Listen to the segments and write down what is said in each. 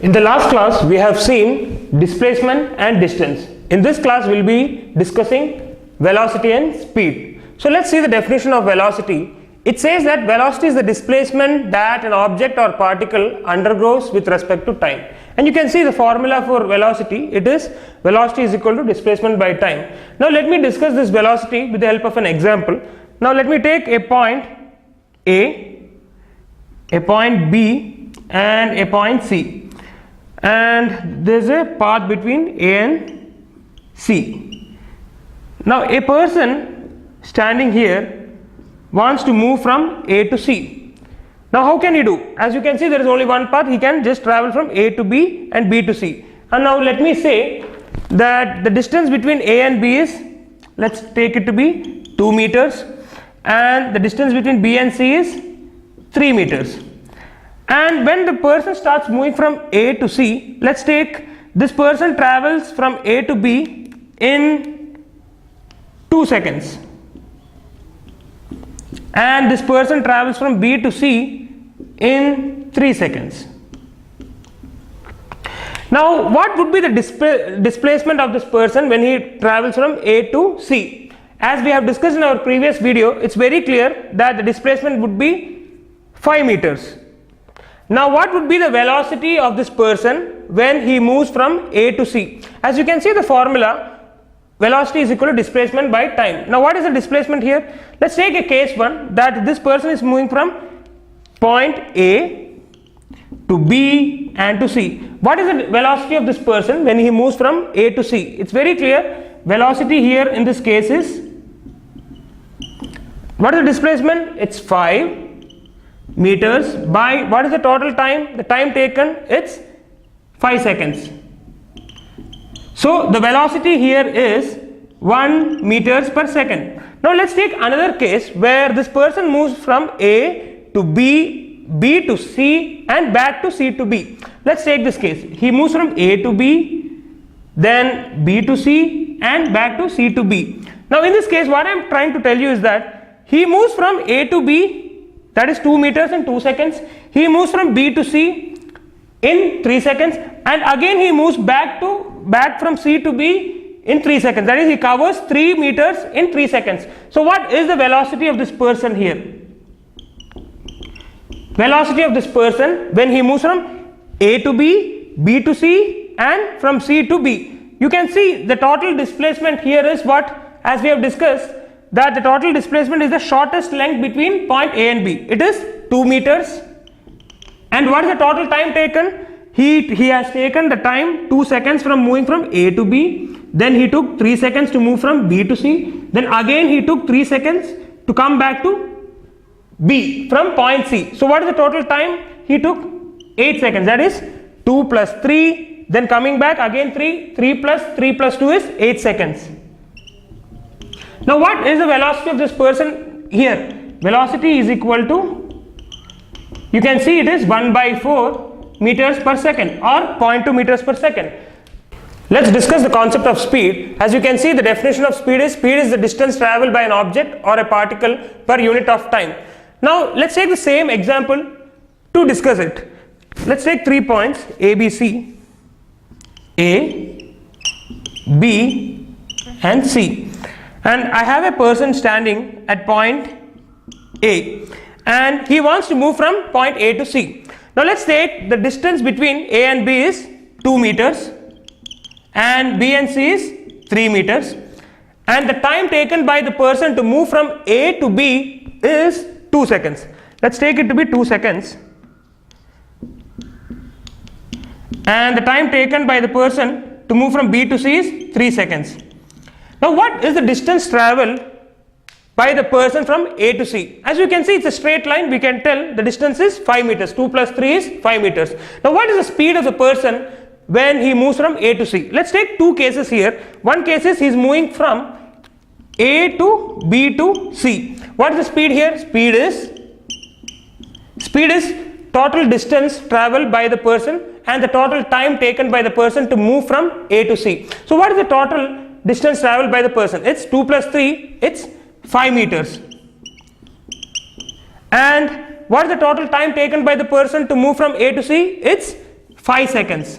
In the last class, we have seen displacement and distance. In this class, we will be discussing velocity and speed. So let's see the definition of velocity. It says that velocity is the displacement that an object or particle undergoes with respect to time. And you can see the formula for velocity. It is velocity is equal to displacement by time. Now let me discuss this velocity with the help of an example. Now let me take a point A, a point B and a point C. And there is a path between A and C. Now a person standing here wants to move from A to C. Now how can he do? As you can see, there is only one path. He can just travel from A to B and B to C. And now let me say that the distance between A and B is, let's take it to be 2 meters, and the distance between B and C is 3 meters. And when the person starts moving from A to C, let's take this person travels from A to B in 2 seconds. And this person travels from B to C in 3 seconds. Now what would be the displacement of this person when he travels from A to C? As we have discussed in our previous video, it's very clear that the displacement would be 5 meters. Now what would be the velocity of this person when he moves from A to C? As you can see the formula, velocity is equal to displacement by time. Now what is the displacement here? Let's take a case one, that this person is moving from point A to B and to C. What is the velocity of this person when he moves from A to C? It's very clear. Velocity here in this case is, what is the displacement? It's 5 meters by, what is the total time? The time taken, it's 5 seconds. So the velocity here is 1 meters per second. Now let's take another case where this person moves from A to B, B to C and back to C to B. Let's take this case. He moves from A to B, then B to C and back to C to B. Now in this case, what I am trying to tell you is that he moves from A to B, that is 2 meters in 2 seconds. He moves from B to C in 3 seconds, and again he moves back from C to B in 3 seconds. That is, he covers 3 meters in 3 seconds. So what is the velocity of this person here? Velocity of this person when he moves from A to B, B to C and from C to B. You can see the total displacement here is what, as we have discussed, that the total displacement is the shortest length between point A and B. It is 2 meters. And what is the total time taken? He has taken the time 2 seconds from moving from A to B. Then he took 3 seconds to move from B to C. Then again he took 3 seconds to come back to B from point C. So what is the total time? He took 8 seconds. That is 2 plus 3. Then coming back again 3. 3 plus 2 is 8 seconds. Now what is the velocity of this person here? Velocity is equal to, you can see it is 1 by 4 meters per second or 0.2 meters per second. Let's discuss the concept of speed. As you can see, the definition of speed is the distance traveled by an object or a particle per unit of time. Now let's take the same example to discuss it. Let's take 3 points A, B, C, A, B and C. And I have a person standing at point A and he wants to move from point A to C. Now let's take the distance between A and B is 2 meters and B and C is 3 meters, and the time taken by the person to move from A to B is 2 seconds. Let's take it to be 2 seconds. And the time taken by the person to move from B to C is 3 seconds. Now what is the distance traveled by the person from A to C? As you can see, it's a straight line. We can tell the distance is 5 meters. 2 plus 3 is 5 meters. Now what is the speed of the person when he moves from A to C? Let's take 2 cases here. One case is he is moving from A to B to C. What is the speed here? Speed is total distance traveled by the person and the total time taken by the person to move from A to C. So what is the total distance traveled by the person? It's 2 plus 3, it's 5 meters. And what is the total time taken by the person to move from A to C? It's 5 seconds.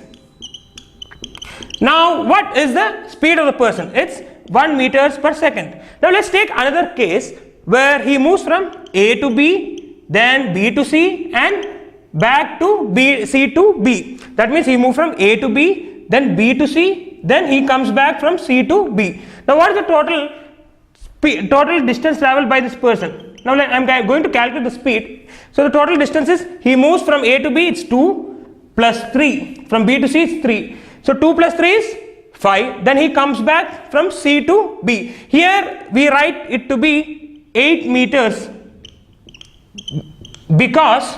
Now what is the speed of the person? It's 1 meters per second. Now let's take another case where he moves from A to B, then B to C, and back to C to B. That means he moved from A to B, then B to C, then he comes back from C to B. Now what is the total distance traveled by this person? Now I'm going to calculate the speed. So the total distance is, he moves from A to B, it's 2 plus 3. From B to C it's 3. So 2 plus 3 is 5. Then he comes back from C to B. Here we write it to be 8 meters because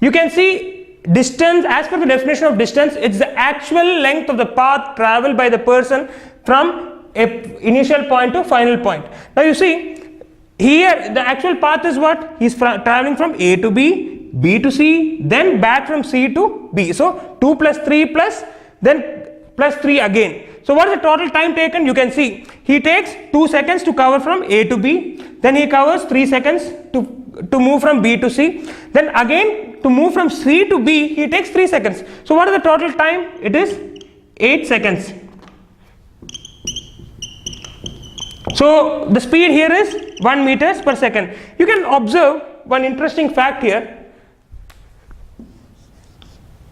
you can see distance, as per the definition of distance, it's the actual length of the path traveled by the person from a initial point to final point. Now you see here the actual path is what? He's traveling from A to B, B to C, then back from C to B. So 2 plus 3 plus, then plus 3 again. So what is the total time taken? You can see he takes 2 seconds to cover from A to B, then he covers 3 seconds to move from B to C, then again to move from C to B he takes 3 seconds. So what is the total time? It is 8 seconds. So the speed here is 1 meters per second. You can observe one interesting fact here.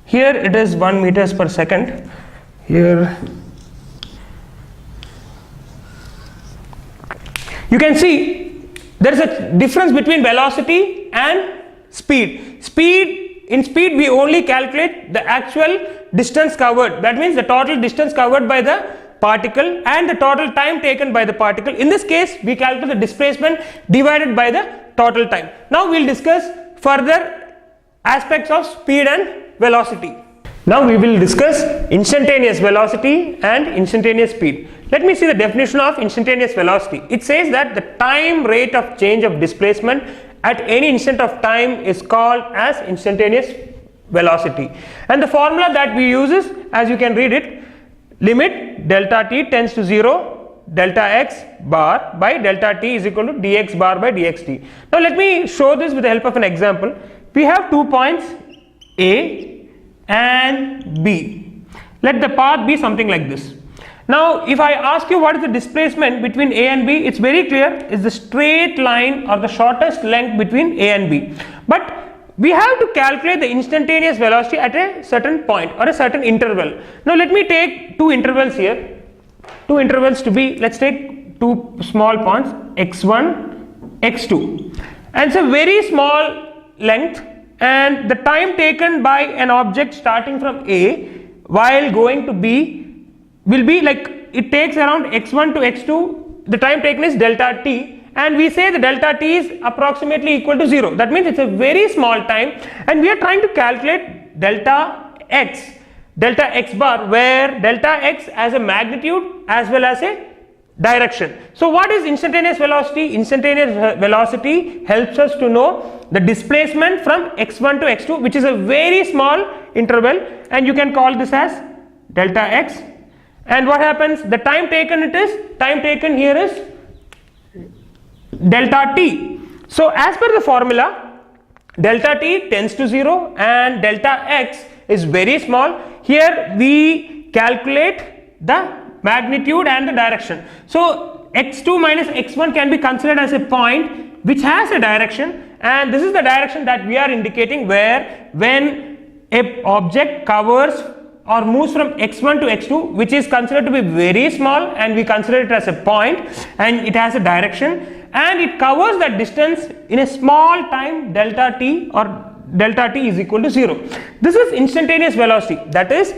Here it is 1 meters per second. Here you can see there is a difference between velocity and speed. In speed we only calculate the actual distance covered. That means the total distance covered by the particle and the total time taken by the particle. In this case we calculate the displacement divided by the total time. Now we will discuss further aspects of speed and velocity. Now we will discuss instantaneous velocity and instantaneous speed. Let me see the definition of instantaneous velocity. It says that the time rate of change of displacement at any instant of time is called as instantaneous velocity. And the formula that we use is, as you can read it, limit delta t tends to 0 delta x bar by delta t is equal to dx bar by dxt. Now let me show this with the help of an example. We have 2 points A and B. Let the path be something like this. Now if I ask you what is the displacement between A and B, it's very clear, it's the straight line or the shortest length between A and B. But we have to calculate the instantaneous velocity at a certain point or a certain interval. Now let me take two intervals here. Two intervals to be, let's take two small points x1, x2. And it's a very small length, and the time taken by an object starting from A while going to B will be like, it takes around x1 to x2, the time taken is delta t, and we say the delta t is approximately equal to 0. That means it's a very small time, and we are trying to calculate delta x bar, where delta x as a magnitude as well as a direction. So what is instantaneous velocity? Instantaneous velocity helps us to know the displacement from x1 to x2, which is a very small interval, and you can call this as delta x. And what happens? The time taken here is delta t. So as per the formula, delta t tends to 0 and delta x is very small. Here we calculate the magnitude and the direction. So x2 minus x1 can be considered as a point which has a direction, and this is the direction that we are indicating, where when a object covers or moves from x1 to x2, which is considered to be very small, and we consider it as a point, and it has a direction, and it covers that distance in a small time delta t, or delta t is equal to 0. This is instantaneous velocity, that is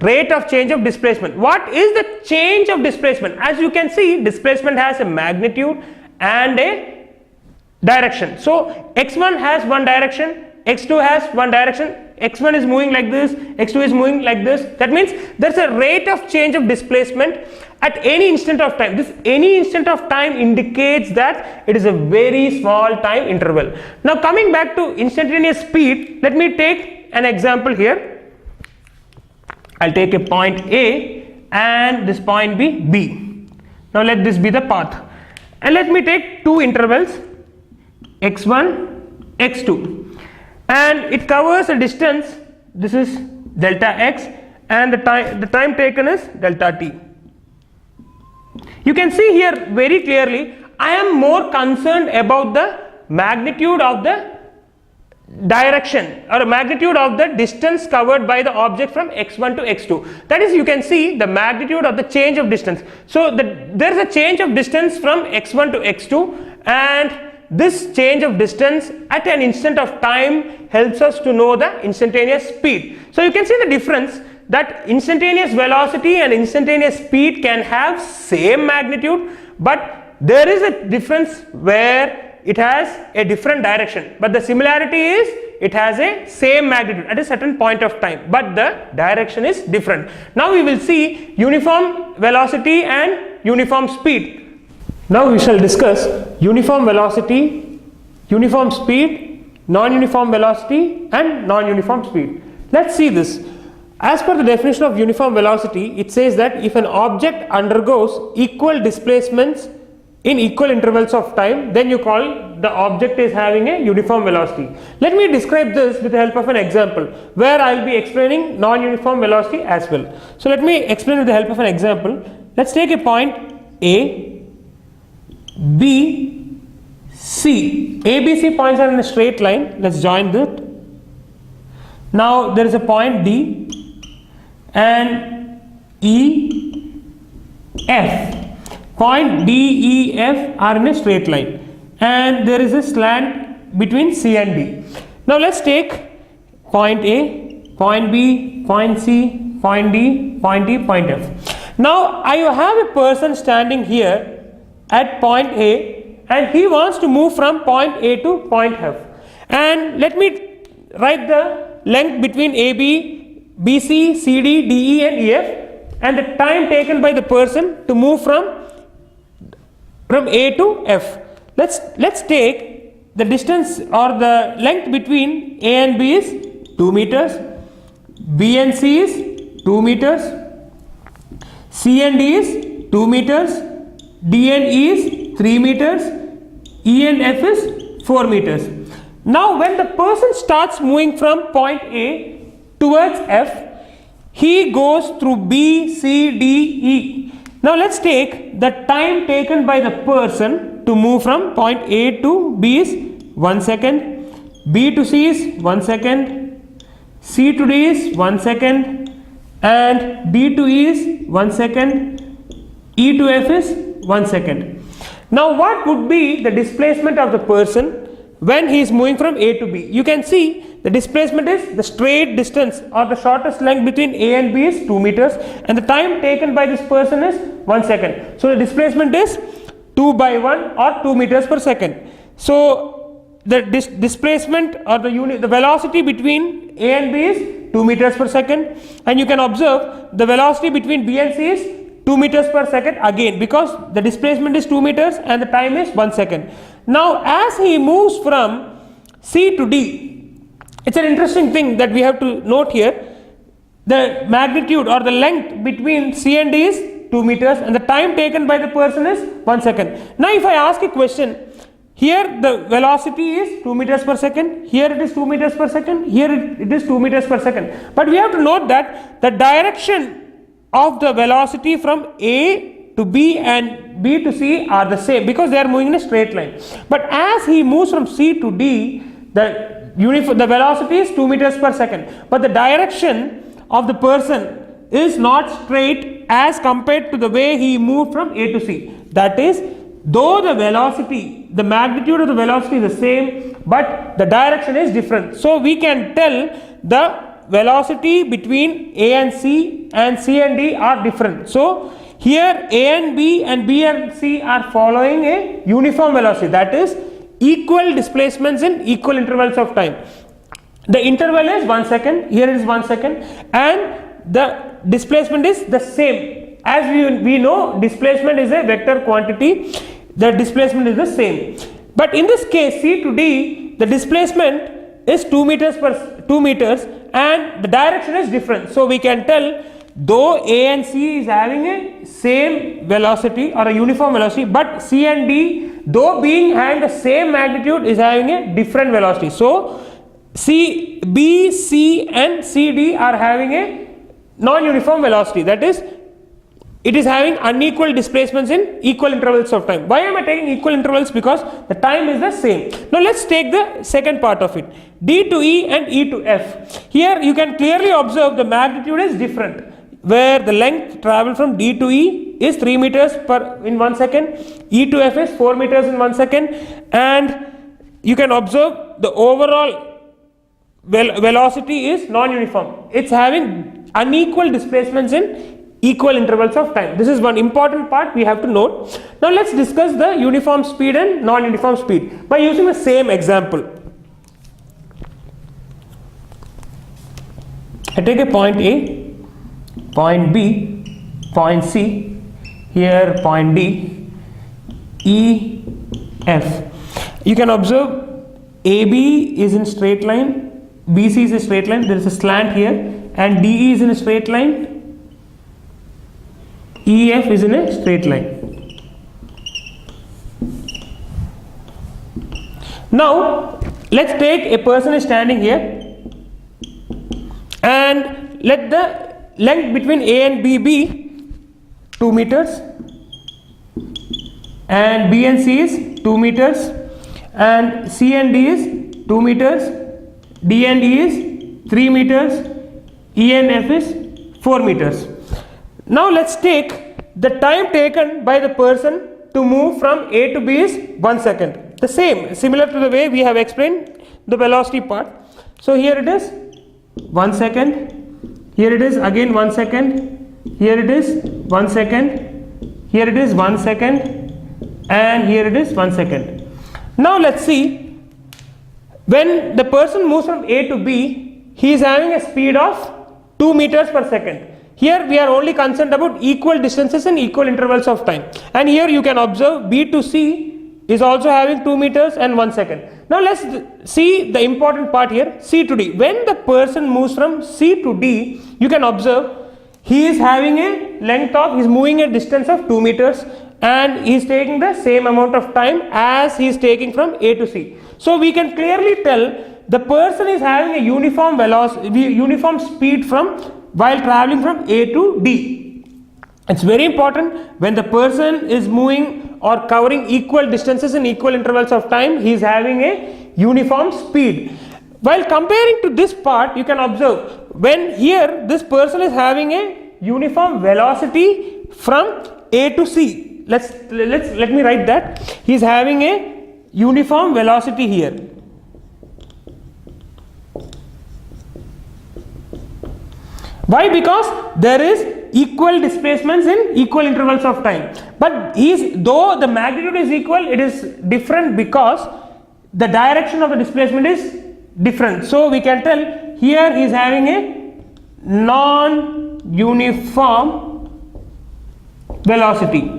rate of change of displacement. What is the change of displacement? As you can see, displacement has a magnitude and a direction. So x1 has one direction, x2 has one direction, x1 is moving like this, x2 is moving like this. That means there's a rate of change of displacement at any instant of time. This any instant of time indicates that it is a very small time interval. Now coming back to instantaneous speed, let me take an example here. I'll take a point A and this point be B. Now let this be the path, and let me take two intervals x1, x2, and it covers a distance. This is delta x, and the time taken is delta t. You can see here very clearly, I am more concerned about the magnitude of the direction or magnitude of the distance covered by the object from x1 to x2. That is, you can see the magnitude of the change of distance. So there is a change of distance from x1 to x2, and this change of distance at an instant of time helps us to know the instantaneous speed. So you can see the difference, that instantaneous velocity and instantaneous speed can have same magnitude, but there is a difference where it has a different direction, but the similarity is it has a same magnitude at a certain point of time, but the direction is different. Now we will see uniform velocity and uniform speed. Now we shall discuss uniform velocity, uniform speed, non-uniform velocity and non-uniform speed. Let's see this. As per the definition of uniform velocity, it says that if an object undergoes equal displacements in equal intervals of time, then you call the object is having a uniform velocity. Let me describe this with the help of an example where I will be explaining non-uniform velocity as well. So let me explain with the help of an example. Let's take a point A, B, C. A, B, C points are in a straight line. Let's join that. Now there is a point D and E, F. Point D, E, F are in a straight line, and there is a slant between C and D. Now let's take point A, point B, point C, point D, point E, point F. Now I have a person standing here at point A, and he wants to move from point A to point F. And let me write the length between AB, BC, CD, DE and EF, and the time taken by the person to move from A to F. Let's take the distance or the length between A and B is 2 meters, B and C is 2 meters, C and D is 2 meters, D and E is 3 meters, E and F is 4 meters. Now when the person starts moving from point A towards F, he goes through B, C, D, E. Now let's take the time taken by the person to move from point A to B is 1 second, B to C is 1 second, C to D is 1 second, and D to E is 1 second, E to F is 1 second. Now what would be the displacement of the person when he is moving from A to B? You can see the displacement is the straight distance or the shortest length between A and B is 2 meters, and the time taken by this person is 1 second. So the displacement is 2 by 1 or 2 meters per second. So the displacement or the velocity between A and B is 2 meters per second, and you can observe the velocity between B and C is 2 meters per second again, because the displacement is 2 meters and the time is 1 second. Now as he moves from C to D, it's an interesting thing that we have to note here. The magnitude or the length between C and D is 2 meters and the time taken by the person is 1 second. Now if I ask a question, here the velocity is 2 meters per second, here it is 2 meters per second, here it is 2 meters per second. But we have to note that the direction of the velocity from A to B and B to C are the same because they are moving in a straight line. But as he moves from C to D, the velocity is 2 meters per second, but the direction of the person is not straight as compared to the way he moved from A to C. That is, though the velocity, the magnitude of the velocity is the same, but the direction is different. So we can tell the velocity between A and C and D are different. So here A and B and C are following a uniform velocity, that is equal displacements in equal intervals of time. The interval is 1 second, here it is 1 second, and the displacement is the same. As we know, displacement is a vector quantity, the displacement is the same. But in this case, C to D, the displacement is 2 meters and the direction is different. So we can tell, though A and C is having a same velocity or a uniform velocity, but C and D, though being having the same magnitude, is having a different velocity. So B, C and CD are having a non-uniform velocity, that is it is having unequal displacements in equal intervals of time. Why am I taking equal intervals? Because the time is the same. Now let's take the second part of it, D to E and E to F. Here you can clearly observe the magnitude is different, where the length traveled from D to E is 3 meters in 1 second, E to F is 4 meters in 1 second, and you can observe the overall velocity is non-uniform. It's having unequal displacements in equal intervals of time. This is one important part we have to note. Now let's discuss the uniform speed and non-uniform speed by using the same example. I take a point A, point B, point C, here point D, E, F. You can observe AB is in straight line, BC is a straight line, there is a slant here, and DE is in a straight line, EF is in a straight line. Now let's take a person is standing here and let the length between A and B be 2 meters and B and C is 2 meters and C and D is 2 meters, D and E is 3 meters, E and F is 4 meters. Now let's take the time taken by the person to move from A to B is 1 second. The same, similar to the way we have explained the velocity part. So here it is 1 second, here it is again 1 second, here it is 1 second, here it is 1 second, and here it is 1 second. Now let's see, when the person moves from A to B, he is having a speed of 2 meters per second. Here we are only concerned about equal distances and equal intervals of time, and here you can observe B to C is also having 2 meters and 1 second. Now let's see the important part here, C to D. When the person moves from C to D, you can observe he is having a length of, he is moving a distance of 2 meters and he is taking the same amount of time as he is taking from A to C. So we can clearly tell the person is having a uniform velocity, uniform speed while traveling from A to D. It's very important, when the person is moving or covering equal distances in equal intervals of time, he is having a uniform speed. While comparing to this part, you can observe when here this person is having a uniform velocity from A to C. Let me write that. He is having a uniform velocity here. Why? Because there is equal displacements in equal intervals of time. But though the magnitude is equal, it is different because the direction of the displacement is different. So we can tell here he is having a non-uniform velocity.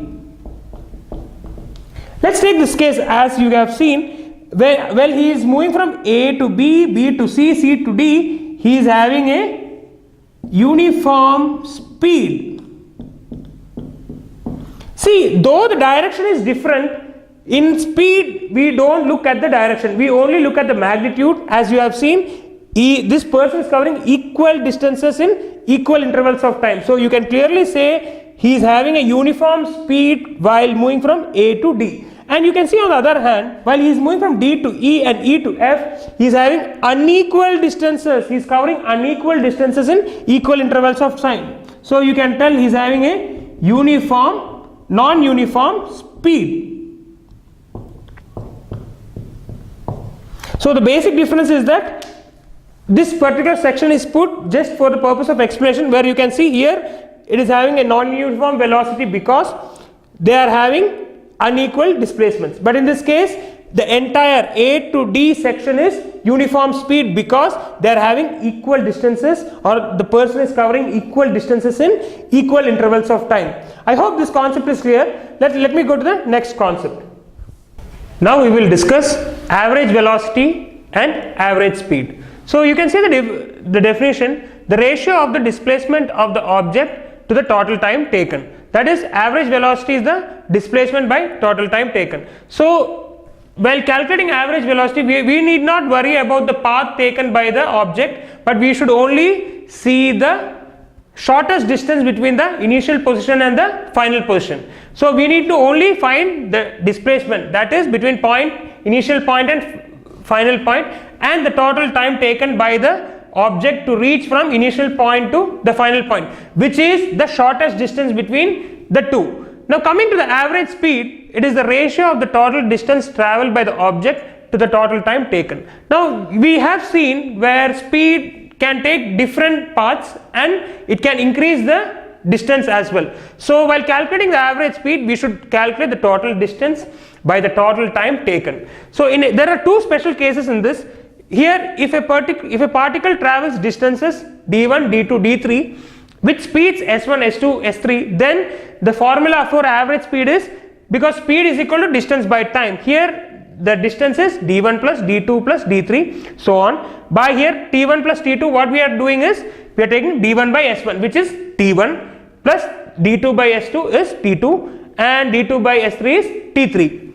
Let's take this case as you have seen. Well, he is moving from A to B, B to C, C to D. He is having a uniform speed. See, though the direction is different, in speed we don't look at the direction, we only look at the magnitude. As you have seen, this person is covering equal distances in equal intervals of time. So you can clearly say he is having a uniform speed while moving from A to D. And you can see on the other hand, while he is moving from D to E and E to F, he is having unequal distances. He is covering unequal distances in equal intervals of time. So you can tell he is having a uniform, non-uniform speed. So the basic difference is that this particular section is put just for the purpose of explanation, where you can see here it is having a non-uniform velocity because they are having unequal displacements. But in this case, the entire A to D section is uniform speed because they are having equal distances, or the person is covering equal distances in equal intervals of time. I hope this concept is clear. Let me go to the next concept. Now we will discuss average velocity and average speed. So you can see the definition, the ratio of the displacement of the object to the total time taken. That is, average velocity is the displacement by total time taken. So while calculating average velocity, we need not worry about the path taken by the object, but we should only see the shortest distance between the initial position and the final position. So we need to only find the displacement, that is between initial point and final point, and the total time taken by the object to reach from initial point to the final point, which is the shortest distance between the two. Now coming to the average speed, it is the ratio of the total distance travelled by the object to the total time taken. Now we have seen where speed can take different paths and it can increase the distance as well. So while calculating the average speed, we should calculate the total distance by the total time taken. So there are two special cases in this. Here if a particle travels distances d1, d2, d3 with speeds s1, s2, s3, then the formula for average speed is, because speed is equal to distance by time, here the distance is d1 plus d2 plus d3 so on. By here t1 plus t2, what we are doing is we are taking d1 by s1, which is t1, plus d2 by s2 is t2, and d2 by s3 is t3.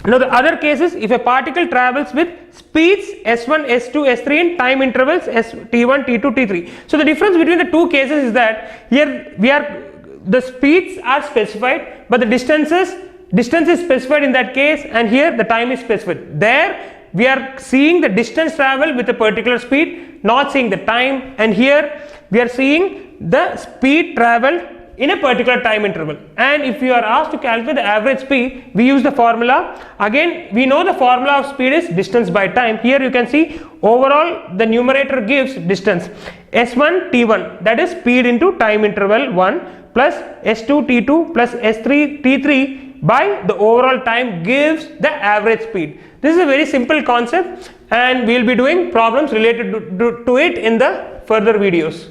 Now the other case is if a particle travels with speeds s1, s2, s3 in time intervals t1, t2, t3. So the difference between the two cases is that here the speeds are specified, but the distance is specified in that case, and here the time is specified. There we are seeing the distance traveled with a particular speed, not seeing the time, and here we are seeing the speed traveled in a particular time interval. And if you are asked to calculate the average speed, we use the formula. Again, we know the formula of speed is distance by time. Here you can see overall the numerator gives distance s1 t1, that is speed into time interval 1, plus s2 t2 plus s3 t3 by the overall time gives the average speed. This is a very simple concept, and we will be doing problems related to it in the further videos.